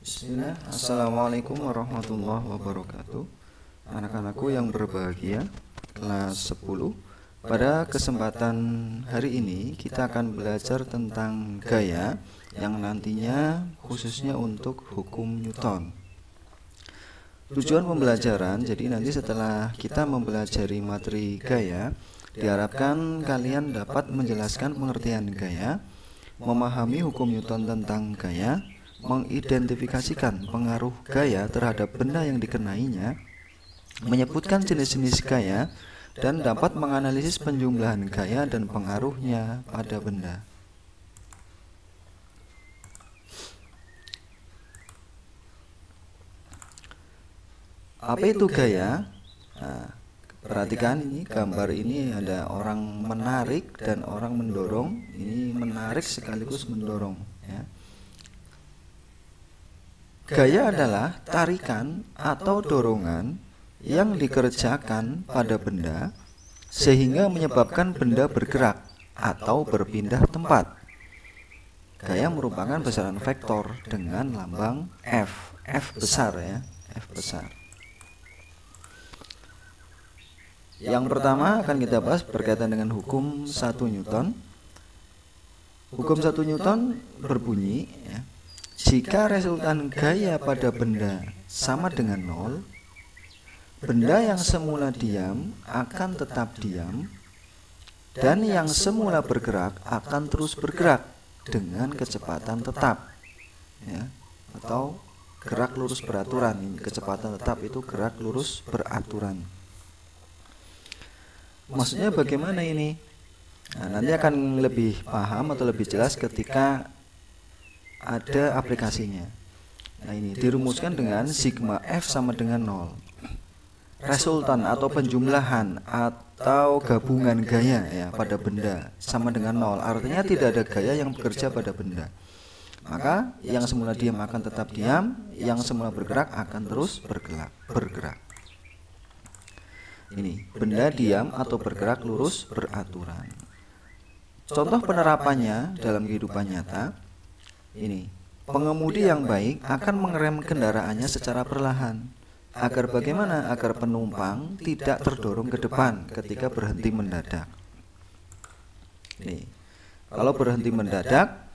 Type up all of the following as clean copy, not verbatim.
Bismillah. Assalamualaikum warahmatullahi wabarakatuh. Anak-anakku yang berbahagia, kelas 10. Pada kesempatan hari ini kita akan belajar tentang gaya yang nantinya khususnya untuk hukum Newton. Tujuan pembelajaran, jadi nanti setelah kita mempelajari materi gaya, diharapkan kalian dapat menjelaskan pengertian gaya, memahami hukum Newton tentang gaya, mengidentifikasikan pengaruh gaya terhadap benda yang dikenainya, menyebutkan jenis-jenis gaya, dan dapat menganalisis penjumlahan gaya dan pengaruhnya pada benda. Apa itu gaya? Nah, perhatikan ini gambar ini ada orang menarik dan orang mendorong. Ini menarik sekaligus mendorong, ya. Gaya adalah tarikan atau dorongan yang dikerjakan pada benda sehingga menyebabkan benda bergerak atau berpindah tempat. Gaya merupakan besaran vektor dengan lambang F. F besar, ya, F besar. Yang pertama akan kita bahas berkaitan dengan hukum 1 Newton. Hukum 1 Newton berbunyi, ya, jika resultan gaya pada benda sama dengan 0, benda yang semula diam akan tetap diam, dan yang semula bergerak akan terus bergerak dengan kecepatan tetap, ya, atau gerak lurus beraturan. Ini kecepatan tetap itu gerak lurus beraturan. Maksudnya bagaimana ini? Nah, nanti akan lebih paham atau lebih jelas ketika ada aplikasinya. Nah, ini dirumuskan dengan sigma F sama dengan 0. Resultan atau penjumlahan atau gabungan gaya, ya, pada benda sama dengan 0. Artinya tidak ada gaya yang bekerja pada benda. Maka yang semula diam akan tetap diam, yang semula bergerak akan terus bergerak. Ini benda diam atau bergerak lurus beraturan. Contoh penerapannya dalam kehidupan nyata. Ini, pengemudi yang baik akan mengerem kendaraannya secara perlahan. Agar bagaimana? Agar penumpang tidak terdorong ke depan ketika berhenti mendadak. Nih, kalau berhenti mendadak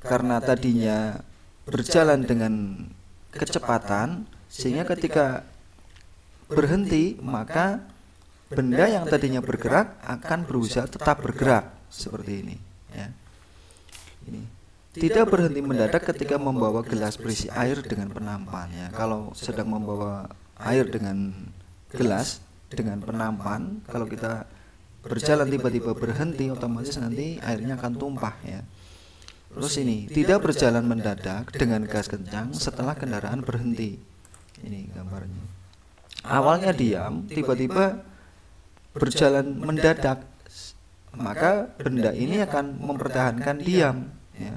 karena tadinya berjalan dengan kecepatan, sehingga ketika berhenti maka benda yang tadinya bergerak akan berusaha tetap bergerak seperti ini, ya. Ini tidak berhenti mendadak ketika membawa gelas berisi air dengan penampan, ya. Kalau sedang membawa air dengan gelas dengan penampan, kalau kita berjalan tiba-tiba berhenti, otomatis nanti airnya akan tumpah, ya. Terus ini tidak berjalan mendadak dengan gas kencang setelah kendaraan berhenti. Ini gambarnya. Awalnya diam, tiba-tiba berjalan mendadak, maka benda ini akan mempertahankan diam, ya.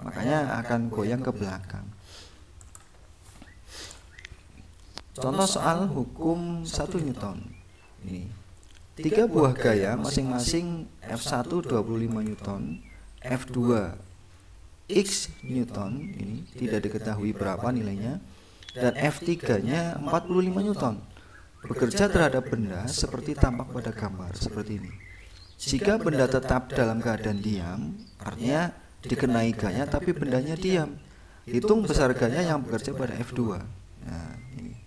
Makanya akan goyang ke belakang. Contoh soal hukum 1 Newton. Ini 3 buah gaya masing-masing F1 25 Newton, F2 X Newton, ini tidak diketahui berapa nilainya, dan F3-nya 45 Newton, bekerja terhadap benda seperti tampak pada gambar seperti ini. Jika benda tetap dalam keadaan diam, artinya dikenai gaya tapi bendanya diam, hitung besar gaya yang bekerja pada F2. Nah, ini.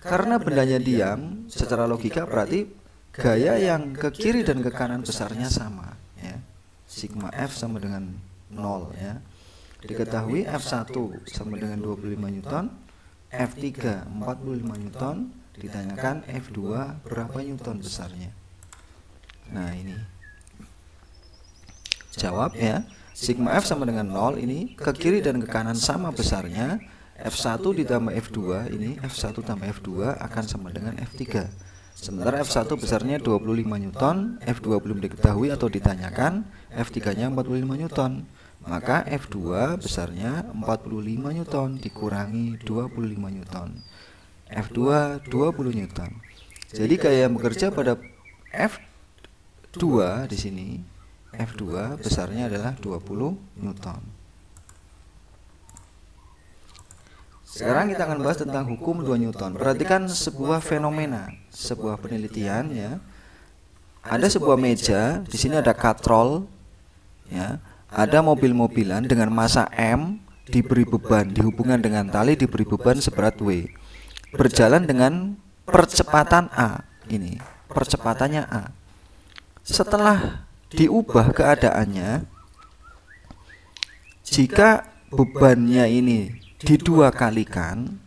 Karena bendanya diam, secara logika berarti gaya yang ke kiri dan ke kanan besarnya sama, ya. Sigma F sama dengan 0, ya. Diketahui F1 sama dengan 25 Newton, F3 45 Newton, ditanyakan F2 berapa Newton besarnya. Nah, ini jawab, ya. Sigma F sama dengan 0, ini ke kiri dan ke kanan sama besarnya. F1 ditambah F2, ini F1 tambah F2 akan sama dengan F3. Sementara F1 besarnya 25 Newton, F2 belum diketahui atau ditanyakan, F3-nya 45 Newton. Maka F2 besarnya 45 Newton dikurangi 25 Newton. F2 20 Newton. Jadi gaya yang bekerja pada F2 di sini, F2 besarnya adalah 20 Newton. Sekarang kita akan bahas tentang hukum 2 Newton. Perhatikan sebuah fenomena, sebuah penelitian ya. Ada sebuah meja, di sini ada katrol ya. Ada mobil-mobilan dengan massa M diberi beban, dihubungkan dengan tali diberi beban seberat W. Berjalan dengan percepatan A. Ini, percepatannya A. Setelah diubah keadaannya, jika bebannya ini didua kalikan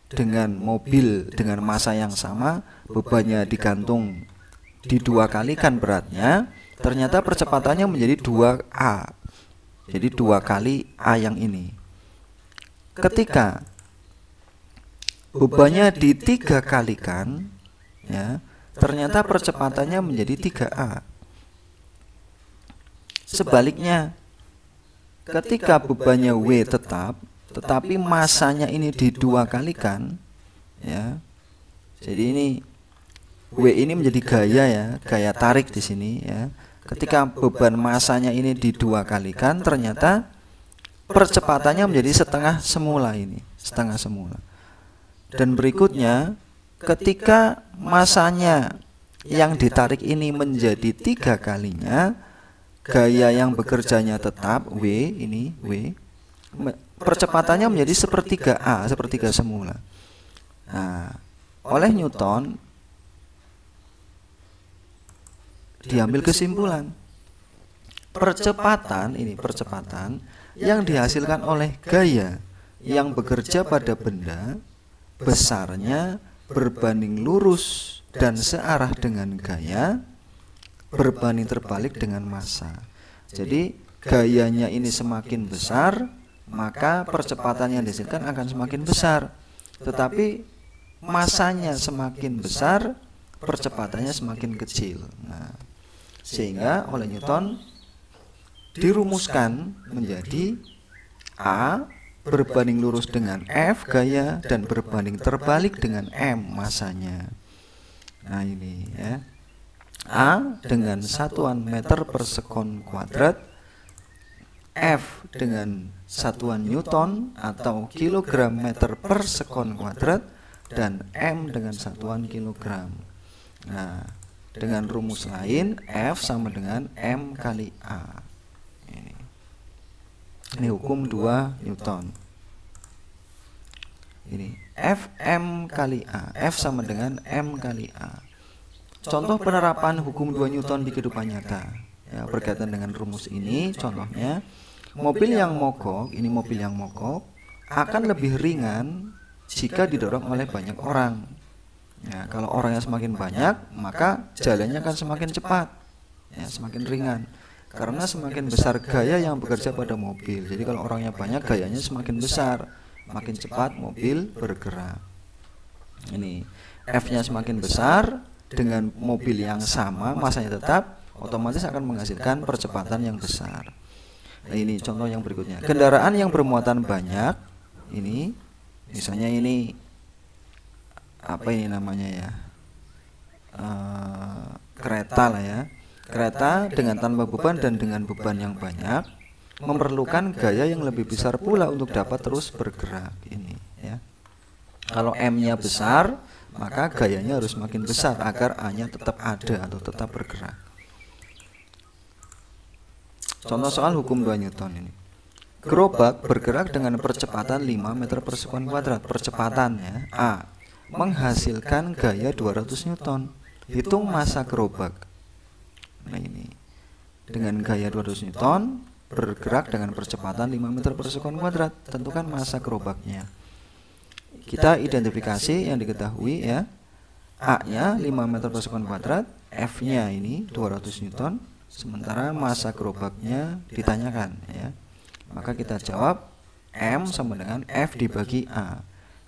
dengan mobil dengan massa yang sama, bebannya digantung didua kalikan beratnya, ternyata percepatannya menjadi 2A. Jadi 2 kali A yang ini. Ketika bebannya di 3 kalikan ya, ternyata percepatannya menjadi 3A. Sebaliknya, ketika bebannya W tetap, tetapi masanya ini didua kalikan ya. Jadi ini W ini menjadi gaya ya, gaya tarik di sini ya. Ketika beban masanya ini didua kalikan, ternyata percepatannya menjadi setengah semula ini, setengah semula. Dan berikutnya, ketika masanya yang ditarik ini menjadi 3 kalinya, gaya yang bekerjanya tetap W ini W, percepatannya menjadi sepertiga A, sepertiga semula. Nah, oleh Newton diambil kesimpulan percepatan ini, percepatan yang dihasilkan oleh gaya yang bekerja pada benda besarnya berbanding lurus dan searah dengan gaya berbanding terbalik dengan massa. Jadi gayanya ini semakin besar, maka percepatan yang dihasilkan akan semakin besar. Tetapi massanya semakin besar, percepatannya semakin kecil. Nah, sehingga oleh Newton dirumuskan menjadi A berbanding lurus dengan F gaya dan berbanding terbalik dengan M massanya. Nah ini ya, A dengan satuan meter per sekon kuadrat, F dengan satuan Newton atau kilogram meter per sekon kuadrat, dan M dengan satuan kilogram. Nah, dengan rumus lain, F sama dengan M kali A. Ini hukum 2 Newton. Ini Fm kali A. F sama dengan M kali A. Contoh penerapan hukum 2 Newton di kehidupan nyata ya, berkaitan dengan rumus ini. Contohnya, mobil yang mogok, ini mobil yang mogok akan lebih ringan jika didorong oleh banyak orang. Ya, kalau orangnya semakin banyak, maka jalannya akan semakin cepat, ya, semakin ringan. Karena semakin besar gaya yang bekerja pada mobil. Jadi kalau orangnya banyak, gayanya semakin besar, makin cepat mobil bergerak. Ini F-nya semakin besar dengan mobil yang sama, massanya tetap, otomatis akan menghasilkan percepatan yang besar. Nah, ini contoh yang berikutnya. Kendaraan yang bermuatan banyak, ini misalnya ini apa ini namanya ya, kereta lah ya. Kereta dengan tanpa beban dan dengan beban yang banyak memerlukan gaya yang lebih besar pula untuk dapat terus bergerak ini ya. Kalau M-nya besar, maka gayanya harus makin besar agar A-nya tetap ada atau tetap bergerak. Contoh soal hukum 2 Newton ini. Gerobak bergerak dengan percepatan 5 meter per sekon kuadrat. Percepatannya A menghasilkan gaya 200 Newton. Hitung massa gerobak. Nah ini, dengan gaya 200 Newton bergerak dengan percepatan 5 meter per sekon kuadrat. Tentukan massa gerobaknya. Kita identifikasi yang diketahui ya. A-nya 5 meter per sekon kuadrat, F-nya ini 200 Newton, sementara massa gerobaknya ditanyakan ya. Maka kita jawab M sama dengan F dibagi A.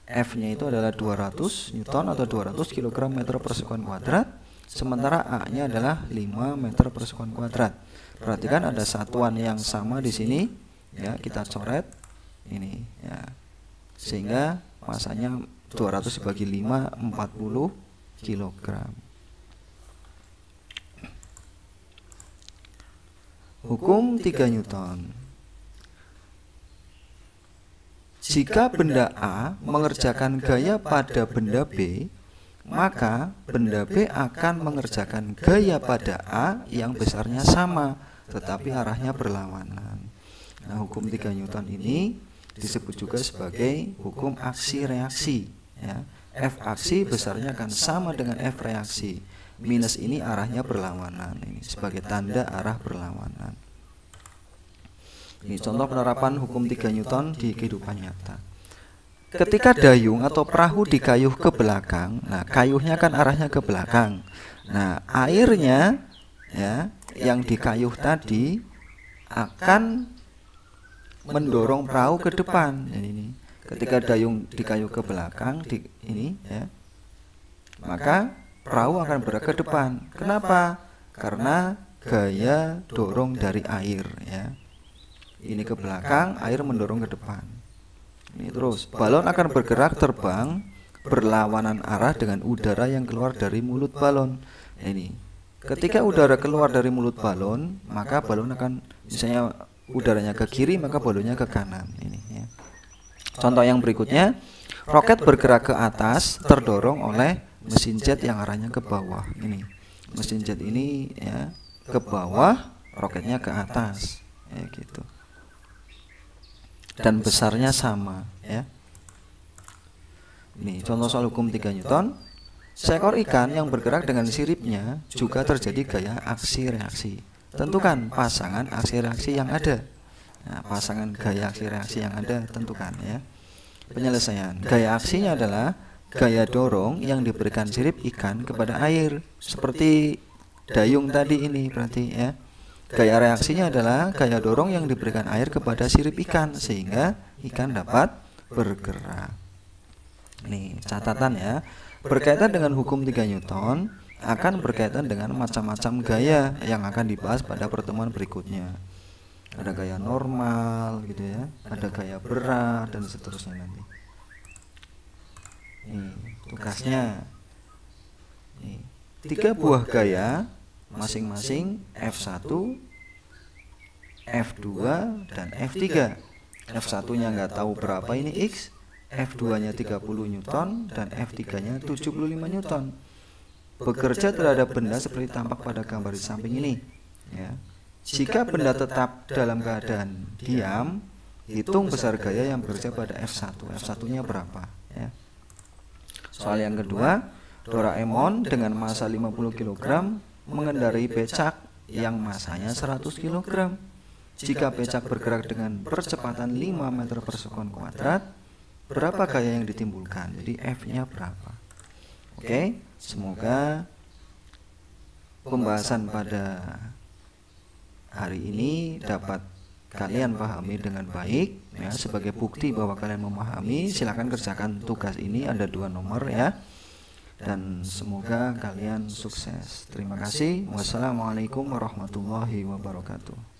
F-nya itu adalah 200 Newton atau 200 kg meter per sekon kuadrat, sementara A-nya adalah 5 meter per sekon kuadrat. Perhatikan ada satuan yang sama di sini ya, kita coret ini ya. Sehingga masanya 200 dibagi 5 40 kg. Hukum 3 Newton. Jika benda A mengerjakan gaya pada benda B, maka benda B akan mengerjakan gaya pada A yang besarnya sama, tetapi arahnya berlawanan. Nah, hukum 3 Newton ini disebut juga sebagai hukum aksi-reaksi. Ya. F aksi besarnya akan sama dengan F reaksi. Minus ini arahnya berlawanan. Ini sebagai tanda arah berlawanan. Ini contoh penerapan hukum 3 Newton di kehidupan nyata. Ketika dayung atau perahu dikayuh ke belakang, nah kayuhnya kan arahnya ke belakang. Nah, airnya ya yang dikayuh tadi akan mendorong perahu ke depan. Ini ketika dayung dikayuh ke belakang maka perahu akan bergerak ke depan. Kenapa? Karena gaya dorong dari air ya. Ini ke belakang, air mendorong ke depan. Ini terus, balon akan bergerak terbang berlawanan arah dengan udara yang keluar dari mulut balon. Ini, ketika udara keluar dari mulut balon, maka balon akan, misalnya udaranya ke kiri, maka balonnya ke kanan. Ini ya. Contoh yang berikutnya, roket bergerak ke atas terdorong oleh mesin jet yang arahnya ke bawah. Ini, mesin jet ini ya ke bawah, roketnya ke atas, ya gitu. Dan besarnya sama ya. Ini contoh soal hukum 3 Newton. Seekor ikan yang bergerak dengan siripnya juga terjadi gaya aksi-reaksi. Tentukan pasangan aksi-reaksi yang ada. Nah, pasangan gaya aksi-reaksi yang ada tentukan ya. Penyelesaian. Gaya aksinya adalah gaya dorong yang diberikan sirip ikan kepada air, seperti dayung tadi ini berarti ya. Gaya reaksinya adalah gaya dorong yang diberikan air kepada sirip ikan sehingga ikan dapat bergerak. Nih, catatan ya. Berkaitan dengan hukum 3 Newton akan berkaitan dengan macam-macam gaya yang akan dibahas pada pertemuan berikutnya. Ada gaya normal gitu ya, ada gaya berat dan seterusnya nanti. Nih, tugasnya. Nih, 3 buah gaya masing-masing F1, F2 dan F3. F1 nya nggak tahu berapa ini X, F2 nya 30 Newton dan F3 nya 75 Newton. Bekerja terhadap benda seperti tampak pada gambar di samping ini ya. Jika benda tetap dalam keadaan diam, hitung besar gaya yang bekerja pada F1. F1 nya berapa ya. Soal yang kedua, Doraemon dengan massa 50 kg mengendarai becak yang masanya 100 kg. Jika becak bergerak dengan percepatan 5 meter per sekon kuadrat, berapa gaya yang ditimbulkan? Jadi F-nya berapa? Oke, semoga pembahasan pada hari ini dapat kalian pahami dengan baik ya. Sebagai bukti bahwa kalian memahami, silakan kerjakan tugas ini, ada 2 nomor ya. Dan semoga kalian sukses. Terima kasih. Wassalamualaikum warahmatullahi wabarakatuh.